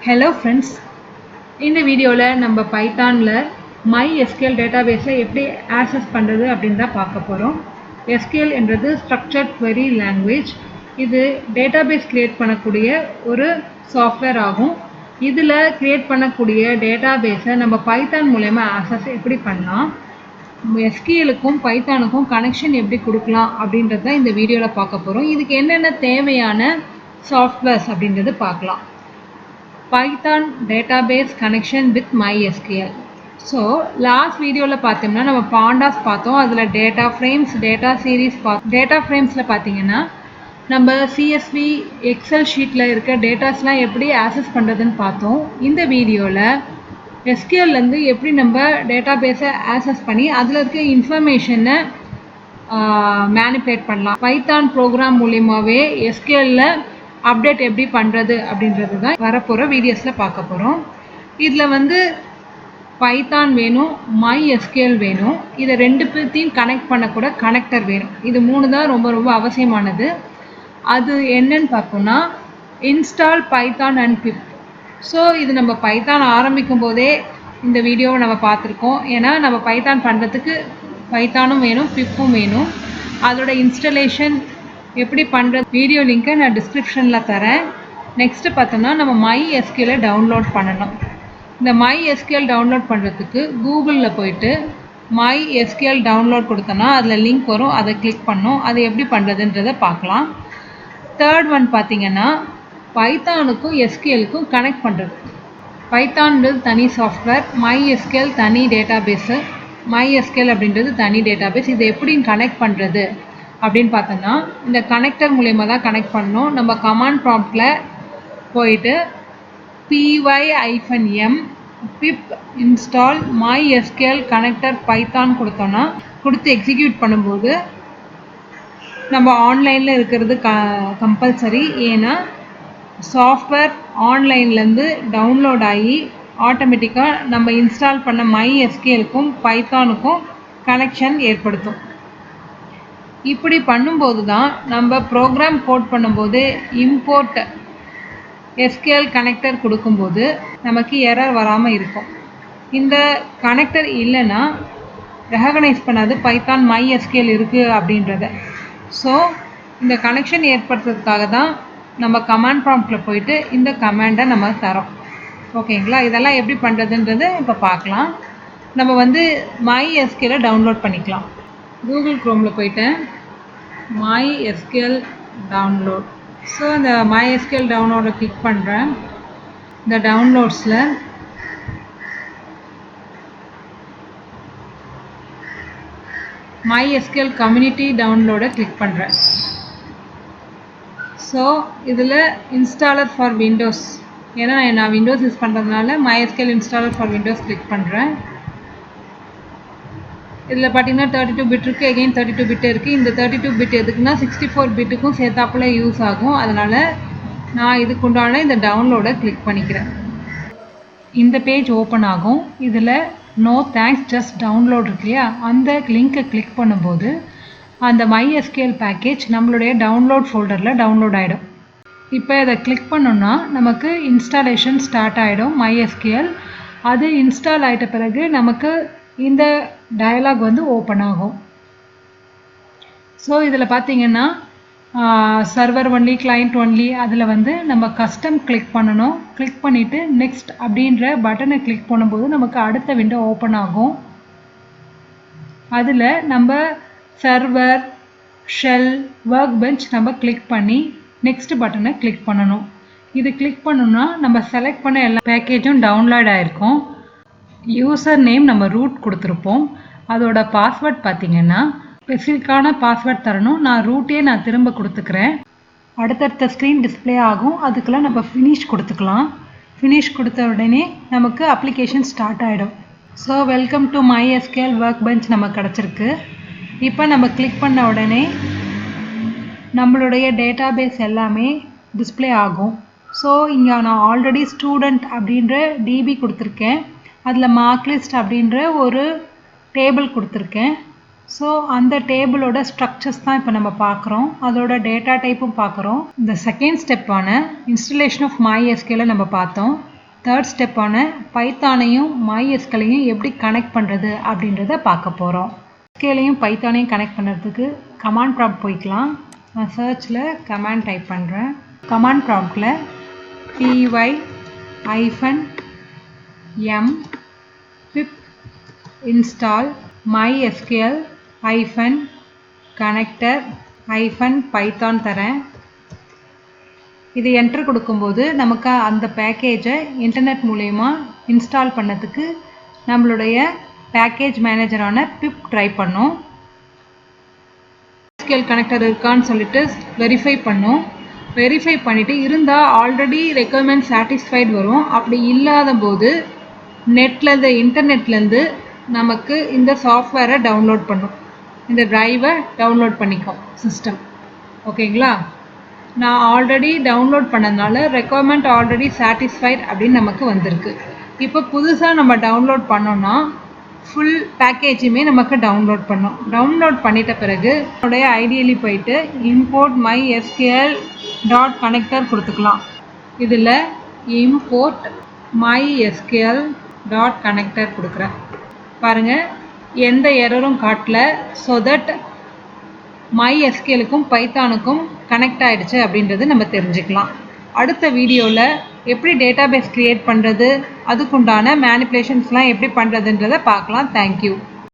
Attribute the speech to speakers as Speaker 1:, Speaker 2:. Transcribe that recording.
Speaker 1: Hello friends, இந்த வீடியோவில் நம்ம பைத்தானில் MySQL டேட்டாபேஸில் எப்படி ஆக்சஸ் பண்ணுறது அப்படின்னு தான் பார்க்க போகிறோம். SQL என்றது ஸ்ட்ரக்சர்ட் query லாங்குவேஜ். இது டேட்டாபேஸ் கிரியேட் பண்ணக்கூடிய ஒரு சாஃப்ட்வேர் ஆகும். இதில் கிரியேட் பண்ணக்கூடிய டேட்டாபேஸை நம்ம பைத்தான் மூலயமா ஆக்சஸ் எப்படி பண்ணலாம், SQLக்கும் பைத்தானுக்கும் கனெக்ஷன் எப்படி கொடுக்கலாம் அப்படின்றது தான் இந்த வீடியோவில் பார்க்க போகிறோம். இதுக்கு என்னென்ன தேவையான சாஃப்ட்வேர்ஸ் அப்படின்றது பார்க்கலாம். Python database connection with MySQL. So last வீடியோவில் பார்த்தோம்னா நம்ம pandas பார்த்தோம். அதில் data frames, data series பார்த்தோம். data framesல பார்த்தீங்கன்னா நம்ம CSV எக்ஸல் ஷீட்டில் இருக்க டேட்டாஸ்லாம் எப்படி ஆக்சஸ் பண்ணுறதுன்னு பார்த்தோம். இந்த வீடியோவில் SQLலேருந்து எப்படி நம்ம டேட்டாபேஸை ஆக்சஸ் பண்ணி அதில் இருக்க இன்ஃபர்மேஷனை மேனிபுலேட் பண்ணலாம். பைத்தான் ப்ரோக்ராம் மூலியமாகவே SQLல அப்டேட் எப்படி பண்ணுறது அப்படின்றது தான் வரப்போகிற வீடியோஸில் பார்க்க போகிறோம். இதில் பைத்தான் வேணும், MySQL வேணும். இதை ரெண்டு பேர்த்தையும் கனெக்ட் பண்ணக்கூட கனெக்டர் வேணும். இது மூணு தான் ரொம்ப ரொம்ப அவசியமானது. அது என்னன்னு பார்ப்போம்னா இன்ஸ்டால் பைத்தான் அண்ட் பிப். ஸோ இது நம்ம பைத்தான் ஆரம்பிக்கும் போதே இந்த வீடியோவை நம்ம பார்த்துருக்கோம். ஏன்னா நம்ம பைத்தான் பண்ணுறதுக்கு பைத்தானும் வேணும், பிப்பும் வேணும். அதோட இன்ஸ்டலேஷன் எப்படி பண்ணுறது வீடியோ லிங்க்கை நான் டிஸ்கிரிப்ஷனில் தரேன். நெக்ஸ்ட்டு பார்த்தோம்னா நம்ம MySQL டவுன்லோட் பண்ணணும். இந்த MySQL டவுன்லோட் பண்ணுறதுக்கு கூகுளில் போயிட்டு MySQL டவுன்லோட் கொடுத்தோன்னா அதில் லிங்க் வரும், அதை கிளிக் பண்ணோம். அதை எப்படி பண்ணுறதுன்றதை பார்க்கலாம். தேர்ட் ஒன் பார்த்திங்கன்னா பைத்தானுக்கும் SQLக்கும் கனெக்ட் பண்ணுறது. பைத்தான்ன்றது தனி சாஃப்ட்வேர், MySQL தனி டேட்டாபேஸு. MySQL அப்படின்றது தனி டேட்டாபேஸ். இதை எப்படி கனெக்ட் பண்ணுறது அப்படின்னு பார்த்தோன்னா இந்த கனெக்டர் மூலயமா தான் கனெக்ட் பண்ணணும். நம்ம கமாண்ட் ப்ராம்ப்டில் போயிட்டு py-m pip install MySQL connector Python கொடுத்தோன்னா கொடுத்து எக்ஸிக்யூட் பண்ணும்போது நம்ம ஆன்லைனில் இருக்கிறது கம்பல்சரி. ஏன்னா சாஃப்ட்வேர் ஆன்லைன்லேருந்து டவுன்லோட் ஆகி ஆட்டோமேட்டிக்காக நம்ம இன்ஸ்டால் பண்ண MySQLக்கும் பைத்தானுக்கும் கனெக்ஷன் ஏற்படுத்தும். இப்படி பண்ணும்போது தான் நம்ம ப்ரோக்ராம் கோட் பண்ணும்போது இம்போர்ட் SQL கனெக்டர் கொடுக்கும்போது நமக்கு எரர் வராமல் இருக்கும். இந்த கனெக்டர் இல்லைன்னா ரெகக்னைஸ் பண்ணாது பைத்தான் MySQL இருக்குது அப்படின்றத. ஸோ இந்த கனெக்ஷன் ஏற்படுத்துறதுக்காக தான் நம்ம கமாண்ட் ப்ராம்ப்டில் போயிட்டு இந்த கமாண்டை நம்ம தரோம். ஓகேங்களா? இதெல்லாம் எப்படி பண்ணுறதுன்றது இப்போ பார்க்கலாம். நம்ம MySQL டவுன்லோட் பண்ணிக்கலாம். கூகுள் க்ரோமில் போயிட்டேன், MySQL டவுன்லோட். ஸோ இந்த MySQL டவுன்லோடை கிளிக் பண்ணுறேன். இந்த டவுன்லோட்ஸில் MySQL கம்யூனிட்டி டவுன்லோடை கிளிக் பண்ணுறேன். ஸோ இதில் இன்ஸ்டாலர் ஃபார் விண்டோஸ், ஏன்னா நான் விண்டோஸ் யூஸ் பண்ணுறதுனால MySQL installer for Windows click பண்ணுறேன். இதில் பார்த்தீங்கன்னா 32 பிட் இருக்குது, எகெயின் 32 பிட் இருக்குது. இந்த 32 பிட் எதுக்குன்னா 64 பிட்டுக்கும் சேர்த்தாப்புல யூஸ் ஆகும். அதனால் நான் இதுக்குண்டான இந்த டவுன்லோடை கிளிக் பண்ணிக்கிறேன். இந்த பேஜ் ஓப்பன் ஆகும். இதில் நோ தேங்க்ஸ் ஜஸ்ட் டவுன்லோட் இருக்கு இல்லையா, அந்த லிங்க்கை கிளிக் பண்ணும்போது அந்த MySQL பேக்கேஜ் நம்மளுடைய டவுன்லோட் ஃபோல்டரில் டவுன்லோட் ஆகிடும். இப்போ இதை கிளிக் பண்ணோன்னா நமக்கு இன்ஸ்டாலேஷன் ஸ்டார்ட் ஆகிடும் MySQL. அது இன்ஸ்டால் ஆகிட்ட பிறகு நமக்கு இந்த டயலாக் ஓப்பன் ஆகும். ஸோ இதில் பார்த்தீங்கன்னா சர்வர் ஒன்லி, கிளைண்ட் ஒன்லி, அதில் நம்ம கஸ்டம் கிளிக் பண்ணணும். கிளிக் பண்ணிவிட்டு நெக்ஸ்ட் அப்படின்ற பட்டனை கிளிக் பண்ணும்போது நமக்கு அடுத்த விண்டோ ஓப்பன் ஆகும். அதில் நம்ம சர்வர், ஷெல், ஒர்க் பெஞ்ச் நம்ம கிளிக் பண்ணி நெக்ஸ்ட் பட்டனை கிளிக் பண்ணணும். இது கிளிக் பண்ணோம்னா நம்ம செலக்ட் பண்ண எல்லா பேக்கேஜும் டவுன்லோட் ஆகிருக்கும். யூசர் நேம் நம்ம ரூட் கொடுத்துருப்போம். அதோட பாஸ்வேர்ட் பார்த்திங்கன்னா ஸ்பெசிஃபிக்கான பாஸ்வேர்ட் தரணும். நான் ரூட்டே திரும்ப கொடுத்துக்கிறேன். அடுத்தடுத்த ஸ்க்ரீன் டிஸ்பிளே ஆகும். அதுக்குள்ளே நம்ம ஃபினிஷ் கொடுத்துக்கலாம். ஃபினிஷ் கொடுத்த உடனே நமக்கு அப்ளிகேஷன் ஸ்டார்ட் ஆகிடும். So welcome to MySQL work bench நமக்கு கிடச்சிருக்கு. இப்போ நம்ம கிளிக் பண்ண உடனே நம்மளுடைய டேட்டாபேஸ் எல்லாமே டிஸ்பிளே ஆகும். ஸோ இங்கே நான் ஆல்ரெடி ஸ்டூடெண்ட் அப்படின்ற டிபி கொடுத்துருக்கேன். அதில் மார்க் லிஸ்ட் அப்படின்ற ஒரு டேபிள் கொடுத்துருக்கேன். ஸோ அந்த டேபிளோட ஸ்ட்ரக்சர்ஸ் தான் இப்போ நம்ம பார்க்குறோம். அதோட டேட்டா டைப்பும் பார்க்குறோம். இந்த செகண்ட் ஸ்டெப்பான இன்ஸ்டலேஷன் ஆஃப் MySQL நம்ம பார்த்தோம். தேர்ட் ஸ்டெப்பான பைத்தானையும் MySQLையும் எப்படி கனெக்ட் பண்ணுறது அப்படின்றத பார்க்க போகிறோம். SQLையும் பைத்தானையும் கனெக்ட் பண்ணுறதுக்கு கமாண்ட் ப்ராம்ப்ட் போய்க்கலாம். நான் சர்ச்சில் கமாண்ட் டைப் பண்ணுறேன். கமாண்ட் ப்ராம்ப்டில் py-m pip install mysql-connector-python தரேன். இதை என்டர் கொடுக்கும்போது நமக்கு அந்த பேக்கேஜை இன்டர்நெட் மூலயமா இன்ஸ்டால் பண்ணதுக்கு நம்மளுடைய பேக்கேஜ் மேனேஜரான பிப் ட்ரை பண்ணோம். MySQL கனெக்டர் இருக்கான்னு சொல்லிட்டு வெரிஃபை பண்ணோம். வெரிஃபை பண்ணிவிட்டு இருந்தால் ஆல்ரெடி ரெக்குயர்மெண்ட் சாட்டிஸ்ஃபைட் வரும். அப்படி இல்லாத போது நெட்லேருந்து இன்டர்நெட்லேருந்து நமக்கு இந்த சாஃப்ட்வேரை டவுன்லோட் பண்ணும். இந்த ட்ரைவை டவுன்லோட் பண்ணிக்கும் சிஸ்டம். ஓகேங்களா? நான் ஆல்ரெடி டவுன்லோட் பண்ணதுனால ரெக்குயர்மெண்ட் ஆல்ரெடி சாட்டிஸ்ஃபைட் அப்படின்னு நமக்கு வந்திருக்கு. இப்போ புதுசாக நம்ம டவுன்லோட் பண்ணோன்னா ஃபுல் பேக்கேஜுமே நமக்கு டவுன்லோட் பண்ணோம். டவுன்லோட் பண்ணிட்ட பிறகு என்னுடைய ஐடியலி போயிட்டு இம்போர்ட் mysql.connector கொடுத்துக்கலாம். இதில் இம்போர்ட் mysql.connector கொடுக்குறேன். பாருங்கள், எந்த எரரும் காட்டல. ஸோ தட் MySQLக்கும் பைத்தானுக்கும் கனெக்ட் ஆகிடுச்சு அப்படின்றது நம்ம தெரிஞ்சுக்கலாம். அடுத்த வீடியோவில் எப்படி டேட்டாபேஸ் க்ரியேட் பண்ணுறது, அதுக்குண்டான மேனிப்புலேஷன்ஸ்லாம் எப்படி பண்ணுறதுன்றதை பார்க்கலாம். தேங்க்யூ.